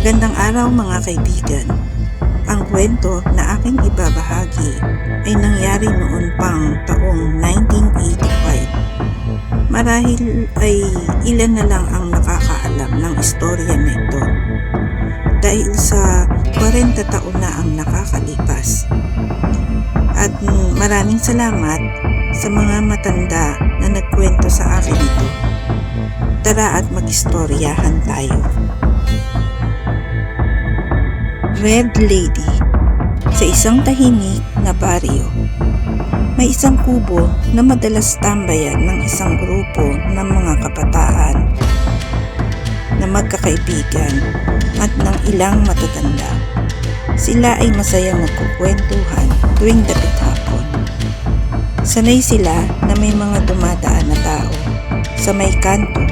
Magandang araw mga kaibigan. Ang kwento na aking ibabahagi ay nangyari noon pang taong 1985. Marahil ay ilan na lang ang nakakaalam ng istorya na ito dahil sa 40 taon na ang nakakalipas. At maraming salamat sa mga matanda na nagkwento sa akin ito. Tara at mag-istoryahan tayo. Red Lady. Sa isang tahimik na baryo, may isang kubo na madalas tambayan ng isang grupo ng mga kabataan na magkakaibigan at ng ilang matatanda. Sila ay masayang nagkukwentuhan tuwing dapit hapon. Sanay sila na may mga dumadaan na tao sa may kanto,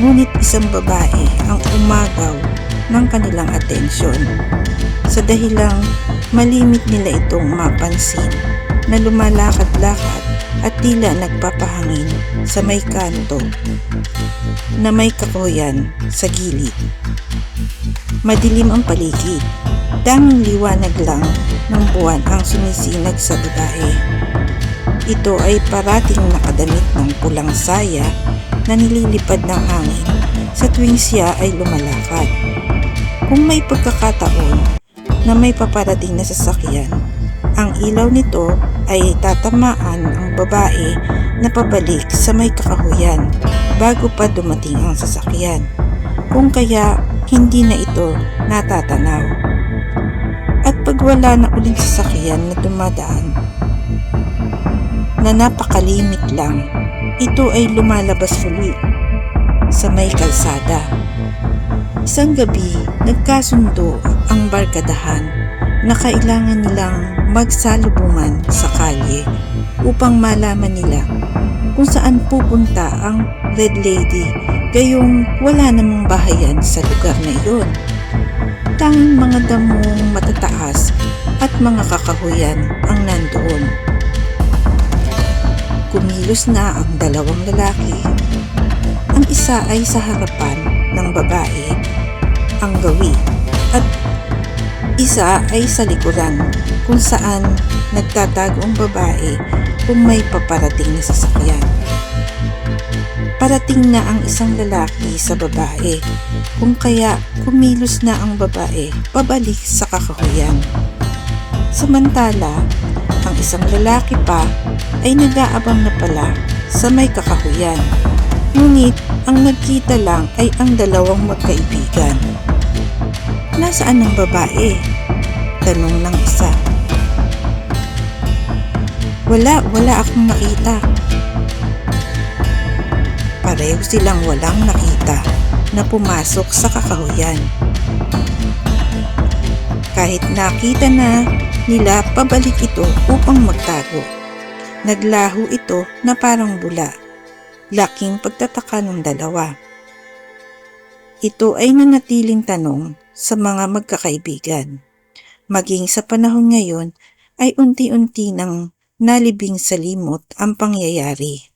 ngunit isang babae ang umagaw ng kanilang atensyon sa dahilang malimit nila itong mapansin na lumalakad-lakad at tila nagpapahangin sa may kanto na may kahoyan sa gilid. Madilim ang paligid, daming liwanag lang ng buwan ang sumisinag sa babae. Ito ay parating nakadamit ng pulang saya na nililipad ng hangin sa tuwing siya ay lumalakad. Kung may pagkakataon na may paparating na sasakyan, ang ilaw nito ay tatamaan ang babae na pabalik sa may kakahuyan bago pa dumating ang sasakyan, kung kaya hindi na ito natatanaw. At pag wala na uling sasakyan na dumadaan na napakalimit lang, ito ay lumalabas uli sa may kalsada. Isang gabi, nagkasundo ang barkadahan na kailangan nilang magsalubungan sa kalye upang malaman nila kung saan pupunta ang Red Lady, gayong wala namang bahayan sa lugar na iyon. Tanging mga damong matataas at mga kakahuyan ang nandoon. Kumilos na ang dalawang lalaki. Ang isa ay sa harapan ng babae, ang gawi, at isa ay sa likuran kung saan nagtatago ang babae kung may paparating na sasakyan. Parating na ang isang lalaki sa babae, kung kaya kumilos na ang babae pabalik sa kakahuyan. Samantala, ang isang lalaki pa ay nag-aabang na pala sa may kakahuyan. Ngunit ang nagkita lang ay ang dalawang magkaibigan. Nasaan ang babae? Tanong ng isa. Wala akong nakita. Pareho silang walang nakita na pumasok sa kakahuyan. Kahit nakita na nila, pabalik ito upang magtago. Naglaho ito na parang bula. Laking pagtataka ng dalawa. Ito ay nanatiling tanong sa mga magkakaibigan. Maging sa panahon ngayon ay unti-unti nang nalibing sa limot ang pangyayari.